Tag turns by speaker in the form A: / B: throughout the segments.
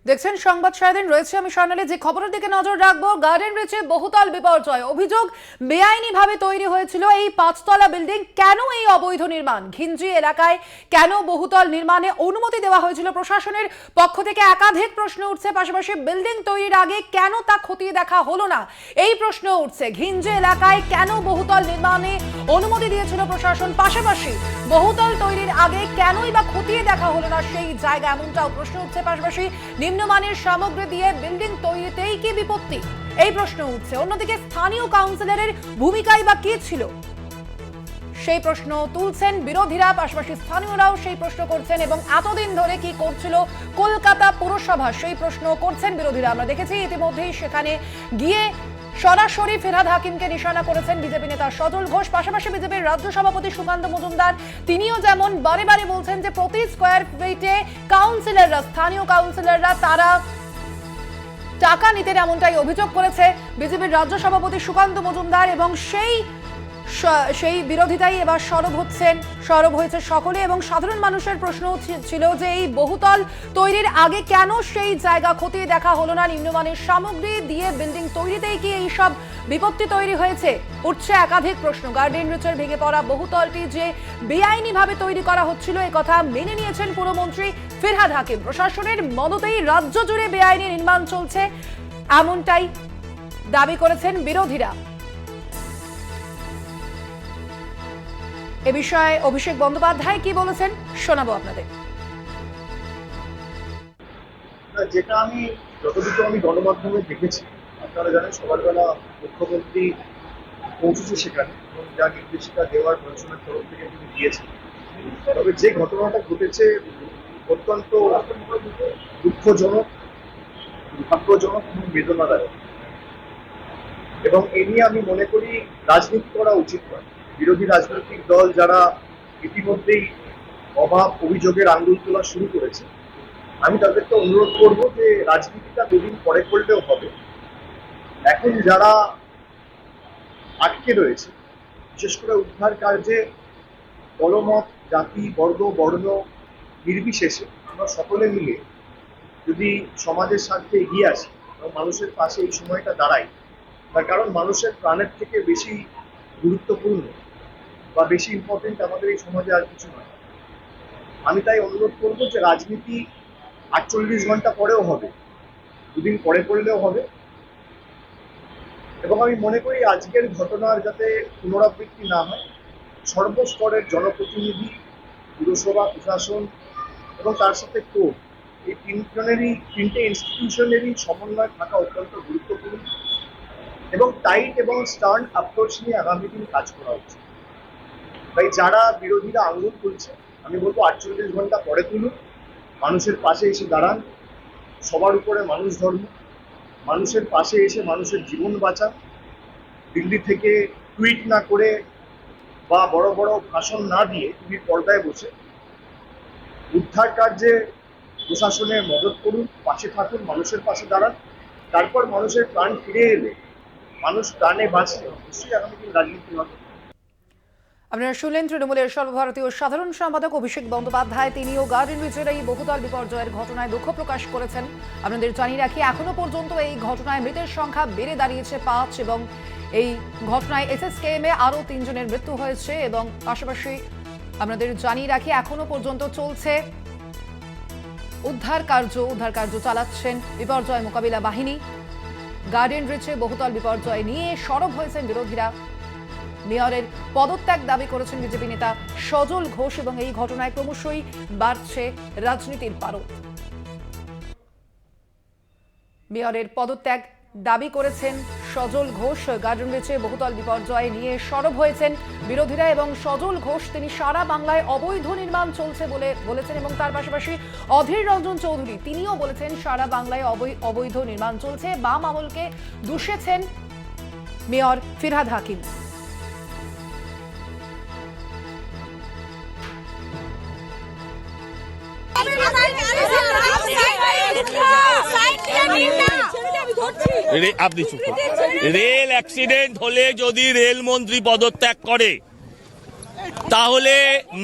A: দেখছেন সংবাদ সারাদিন, রয়েছে আমি স্বর্ণালী। যে খবরের দিকে নজর রাখবো, গার্ডেন রিচে বহুতল বিপর্যয়। অভিযোগ বেআইনিভাবে তৈরি হয়েছিল এই 5তলা বিল্ডিং। কেন এই অবৈধ নির্মাণ? ঘিঞ্জি এলাকায় কেন বহুতল নির্মাণে অনুমতি দেওয়া হয়েছিল প্রশাসনের পক্ষ থেকে? একাধিক প্রশ্ন উঠছে। পাশাপাশি বিল্ডিং তৈরির আগে কেন তা খতিয়ে দেখা হলো না, এই প্রশ্ন উঠছে। ঘিঞ্জি এলাকায় কেন বহুতল নির্মাণে অনুমতি দিয়েছিল প্রশাসন? পাশাপাশি বহুতল তৈরির আগে কেনই বা খতিয়ে দেখা হলো না সেই জায়গা, এমনটাও প্রশ্ন উঠছে। পাশাপাশি নিম্নমানের সামগ্রী দিয়ে বিল্ডিং তৈরিতেই কি বিপত্তি, এই প্রশ্ন উঠছে। অন্যদিকে স্থানীয় কাউন্সিলরের ভূমিকাই বা কি ছিল, সেই প্রশ্ন তুলছেন বিরোধীরা। পাশাপাশি স্থানীয়রাও সেই প্রশ্ন করছেন। এবং এতদিন ধরে কি করছিল কলকাতা পুরসভা, সেই প্রশ্ন করছেন বিরোধীরা। আমরা দেখেছি ইতিমধ্যেই সেখানে গিয়ে সরাসরি ফিরহাদ হাকিমকে নিশানা করেছেন বিজেপি নেতা সজল ঘোষ। পাশাপাশি বিজেপির রাজ্য সভাপতি সুকান্ত মজুমদার, তিনিও যেমন বারে বারে বলছেন যে প্রতি স্কোয়ার ফিটে কাউন্সিলররা, স্থানীয় কাউন্সিলররা তারা টাকা নিতেন, এমনটাই অভিযোগ করেছে বিজেপির রাজ্য সভাপতি সুকান্ত মজুমদার। এবং সেই বিরোধিতাই এবার সরব হয়েছে সকলে। এবং সাধারণ মানুষের প্রশ্ন ছিল যে এই বহুতল তৈরির আগে কেন সেই জায়গা খতিয়ে দেখা হলো না? নিম্নমানের সামগ্রী দিয়ে বিল্ডিং তৈরিতেই কি এই সব বিপত্তি তৈরি হয়েছে? উঠছে একাধিক প্রশ্ন। গার্ডেন রিচের ভেঙে পড়া বহুতলটি যে বেআইনিভাবে তৈরি করা হচ্ছিল, এ কথা মেনে নিয়েছেন পুরমন্ত্রী ফিরহাদ হাকিম। প্রশাসনের মদতেই রাজ্য জুড়ে বেআইনি নির্মাণ চলছে, এমনটাই দাবি করেছেন বিরোধীরা। এ বিষয়ে অভিষেক বন্দ্যোপাধ্যায় কি বলেছেন শোনাবো আপনাদের।
B: যেটা আমি যতটুকু গণমাধ্যমে দেখেছি, আপনারা জানেন সকালবেলা মুখ্যমন্ত্রী পৌঁছেছে সেখানে এবং যা নির্দেশিকা দেওয়ার প্রশাসনের তরফ থেকে তিনি দিয়েছেন। তবে যে ঘটনাটা ঘটেছে অত্যন্ত দুঃখজনক, দুর্ভাগ্যজনক এবং বেদনাদায়ক। এবং এ নিয়ে আমি মনে করি রাজনীতি করা উচিত নয়। বিরোধী রাজনৈতিক দল যারা ইতিমধ্যেই অভাব অভিযোগের আঙুল তোলা শুরু করেছে, আমি তাদেরকে অনুরোধ করব যে রাজনীতিটা দুদিন পরে করলেও হবে। এখন যারা আটকে রয়েছে, বিশেষ করে উদ্ধার কার্যে দলমত, জাতি, বর্গ, বর্ণ নির্বিশেষে আমরা সকলে মিলে যদি সমাজের স্বার্থে এগিয়ে আসি এবং মানুষের পাশে এই সময়টা দাঁড়াই, তার কারণ মানুষের প্রাণের থেকে বেশি গুরুত্বপূর্ণ বা বেশি ইম্পর্টেন্ট আমাদের এই সমাজে আর কিছু নয়। আমি তাই অনুরোধ করবো যে রাজনীতি 48 ঘন্টা পরেও হবে, দুদিন পরে করলেও হবে। এবং আমি মনে করি আজকের ঘটনার যাতে পুনরাবৃত্তি না হয়, সর্বস্তরের জনপ্রতিনিধি, পুরসভা, প্রশাসন এবং তার সাথে কোর্ট, এই তিনটে ইনস্টিটিউশনেরই সমন্বয় থাকা অত্যন্ত গুরুত্বপূর্ণ। এবং টাইট এবং স্টার্ন অ্যাপ্রোচ নিয়ে আগামী দিন কাজ করা উচিত। তাই যারা বিরোধীরা আঙ্গুল তুলছে, আমি বলবো 48 ঘন্টা পরে তুলুন, মানুষের পাশে এসে দাঁড়ান। সবার উপরে মানুষ ধর্ম, মানুষের পাশে এসে মানুষের জীবন বাঁচান। দিল্লি থেকে টুইট না করে বা বড় বড় ভাষণ না দিয়ে টিভির পর্দায় বসে উদ্ধার কার্যে প্রশাসনের মদত করুন, পাশে থাকুন, মানুষের পাশে দাঁড়ান। তারপর মানুষের প্রাণ ফিরে এলে, মানুষ প্রাণে বাঁচলে অবশ্যই আগামী দিন রাজনীতি হবে।
A: আপনারা শুনলেন তৃণমূলের সর্বভারতীয় সাধারণ সম্পাদক অভিষেক বন্দ্যোপাধ্যায়। তিনিও গার্ডেন রিচের এই বহুতল বিপর্যয়ের ঘটনায় দুঃখ প্রকাশ করেছেন। আপনাদের জানিয়ে রাখি, এখনো পর্যন্ত এই ঘটনায় মৃতের সংখ্যা বেড়ে দাঁড়িয়েছে 5 এবং এই ঘটনায় SSKM এ আরও 3 জনের মৃত্যু হয়েছে। এবং পাশাপাশি আপনাদের জানিয়ে রাখি, এখনো পর্যন্ত চলছে উদ্ধার কার্য চালাচ্ছেন বিপর্যয় মোকাবিলা বাহিনী। গার্ডেন রিচে বহুতল বিপর্যয় নিয়ে সরব হয়েছেন বিরোধীরা। মেয়রের পদত্যাগ দাবি করেছেন বিজেপি নেতা সজল ঘোষ। এবং এই ঘটনায় ক্রমশই বাড়ছে রাজনীতির পারদ। মেয়রের পদত্যাগ দাবি করেছেন সজল ঘোষ। গার্ডেন রিচে বহুতল বিপর্যয় নিয়ে সরব হয়েছেন বিরোধীরা। এবং সজল ঘোষ তিনি সারা বাংলায় অবৈধ নির্মাণ চলছে বলে বলেছেন। এবং তার পাশাপাশি অধীর রঞ্জন চৌধুরী তিনিও বলেছেন সারা বাংলায় অবৈধ নির্মাণ চলছে। বাম আমলকে দুষেছেন মেয়র ফিরহাদ হাকিম।
C: আপনি চুপ করুন। রেল অ্যাক্সিডেন্ট হলে যদি রেলমন্ত্রী পদত্যাগ করে, তাহলে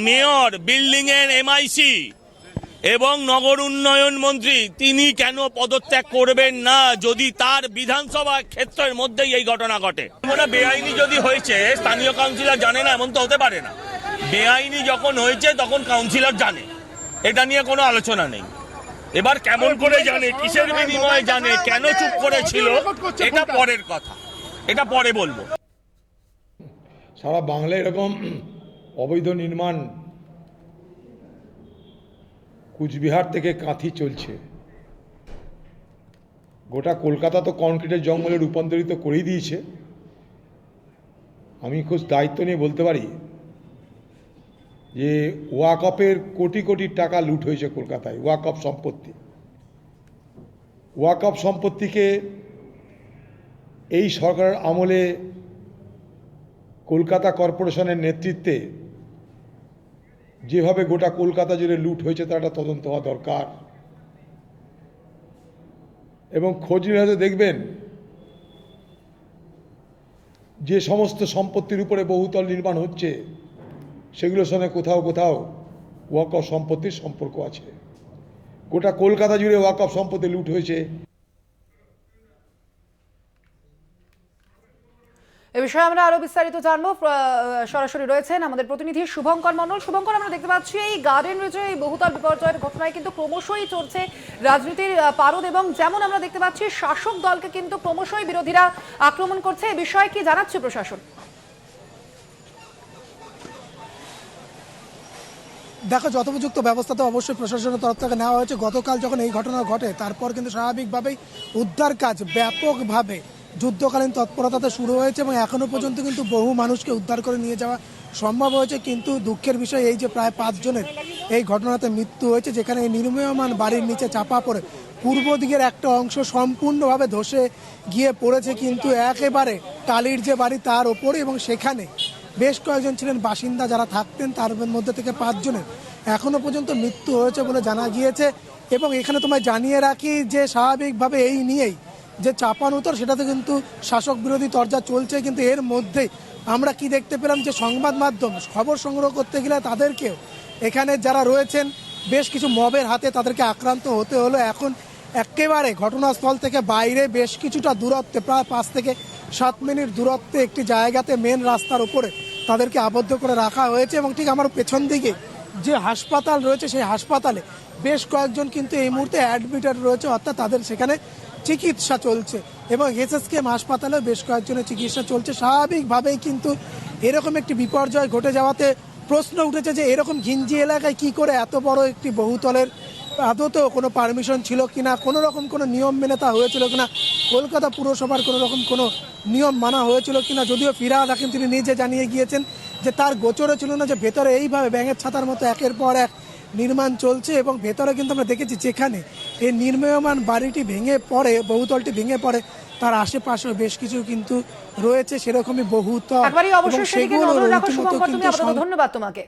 C: মেয়র, বিল্ডিং এর MIC এবং নগর উন্নয়ন মন্ত্রী তিনি কেন পদত্যাগ করবেন না যদি তার বিধানসভা ক্ষেত্রের মধ্যেই এই ঘটনা ঘটে? ওরা বেআইনি যদি হয়েছে স্থানীয় কাউন্সিলর জানে না, এমন তো হতে পারে না। বেআইনি যখন হয়েছে তখন কাউন্সিলর জানে, এটা নিয়ে কোনো আলোচনা নেই। এবার কেমন করে জানে, কিসের বিনিময়ে জানে, কেন চুপ করেছিল, এটা পরের কথা, এটা পরে বলবো।
D: সারা বাংলায় এরকম অবৈধ নির্মাণ কুচবিহার থেকে কাঁথি চলছে, গোটা কলকাতা তো কনক্রিটের জঙ্গলে রূপান্তরিত করেই দিয়েছে। আমি খুব দায়িত্ব নিয়ে বলতে পারি যে ওয়াকফের কোটি কোটি টাকা লুট হয়েছে কলকাতায়। ওয়াকফ সম্পত্তিকে এই সরকারের আমলে কলকাতা কর্পোরেশনের নেতৃত্বে যেভাবে গোটা কলকাতা জুড়ে লুট হয়েছে তার একটা তদন্ত হওয়া দরকার। এবং খোঁজ নিয়ে হয়তো দেখবেন যে সমস্ত সম্পত্তির উপরে বহুতল নির্মাণ হচ্ছে সেগুলোর সঙ্গে কোথাও কোথাও ওয়াকফ সম্পত্তির সম্পর্ক আছে। গোটা কলকাতা জুড়ে ওয়াকফ সম্পত্তি লুট হয়েছে।
A: এ বিষয়ে আমরা আরো বিস্তারিত জানবো। সরাসরি রয়েছেন আমাদের প্রতিনিধি শুভঙ্কর মণ্ডল। শুভঙ্কর, আমরা দেখতে পাচ্ছি এই গার্ডেন রিচে এই বহুতল বিপর্যয়ের ঘটনায় কিন্তু ক্রমশই চলছে রাজনীতির পারদ, এবং যেমন আমরা দেখতে পাচ্ছি শাসক দলকে কিন্তু ক্রমশই বিরোধীরা আক্রমণ করছে। এ বিষয়ে কি জানাচ্ছে প্রশাসন?
E: দেখো, যথোপযুক্ত ব্যবস্থা তো অবশ্যই প্রশাসনের তরফ থেকে নেওয়া হয়েছে। গতকাল যখন এই ঘটনা ঘটে তারপর কিন্তু স্বাভাবিকভাবেই উদ্ধার কাজ ব্যাপকভাবে যুদ্ধকালীন তৎপরতাতে শুরু হয়েছে এবং এখনও পর্যন্ত কিন্তু বহু মানুষকে উদ্ধার করে নিয়ে যাওয়া সম্ভব হয়েছে। কিন্তু দুঃখের বিষয় এই যে প্রায় 5 জনের এই ঘটনাতে মৃত্যু হয়েছে, যেখানে এই নির্মীয়মান বাড়ির নিচে চাপা পড়ে পূর্ব দিকের একটা অংশ সম্পূর্ণভাবে ধসে গিয়ে পড়েছে কিন্তু একেবারে টালির যে বাড়ি তার ওপরে, এবং সেখানে বেশ কয়েকজন ছিলেন বাসিন্দা যারা থাকতেন, তার মধ্যে থেকে 5 জনের এখনও পর্যন্ত মৃত্যু হয়েছে বলে জানা গিয়েছে। এবং এখানে তোমায় জানিয়ে রাখি যে স্বাভাবিকভাবে এই নিয়েই যে চাপানোতর সেটাতে কিন্তু শাসক বিরোধী তরজা চলছে। কিন্তু এর মধ্যে আমরা কি দেখতে পেলাম যে সংবাদ মাধ্যম খবর সংগ্রহ করতে গেলে তাদেরকেও এখানে যারা রয়েছেন বেশ কিছু মবের হাতে তাদেরকে আক্রান্ত হতে হলো। এখন একেবারে ঘটনাস্থল থেকে বাইরে বেশ কিছুটা দূরত্বে, প্রায় 5 থেকে 7 মিনিট দূরত্বে একটি জায়গাতে মেন রাস্তার উপরে তাদেরকে আবদ্ধ করে রাখা হয়েছে। এবং ঠিক আমার পেছন দিকে যে হাসপাতাল রয়েছে সেই হাসপাতালে বেশ কয়েকজন কিন্তু এই মুহূর্তে অ্যাডমিটেড রয়েছে, অর্থাৎ তাদের সেখানে চিকিৎসা চলছে। এবং এসএসকেএম হাসপাতালেও বেশ কয়েকজনের চিকিৎসা চলছে। স্বাভাবিকভাবেই কিন্তু এরকম একটি বিপর্যয় ঘটে যাওয়াতে প্রশ্ন উঠেছে যে এরকম ঘিঞ্জি এলাকায় কি করে এত বড় একটি বহুতলের আদতেও কোনো পারমিশন ছিল কিনা, কোনো রকম কোনো নিয়ম মেনে তা হয়েছিল কিনা, কলকাতা পুরসভার কোনো রকম কোনো নিয়ম মানা হয়েছিল কিনা। যদিও ফিরহাদ হাকিম তিনি নিজে জানিয়ে গিয়েছেন যে তার গোচরে ছিল না যে ভেতরে এইভাবে ব্যাঙের ছাতার মতো একের পর এক নির্মাণ চলছে। এবং ভেতরে কিন্তু আমরা দেখেছি যেখানে এই নির্মীয়মান বাড়িটি ভেঙে পড়ে, বহুতলটি ভেঙে পড়ে, তার আশেপাশেও বেশ কিছু কিন্তু রয়েছে সেরকমই বহুতল।
A: একবারই অবশ্যই সেদিকে নজর রাখো শুভঙ্কর, তুমি আপাতত ধন্যবাদ তোমাকে।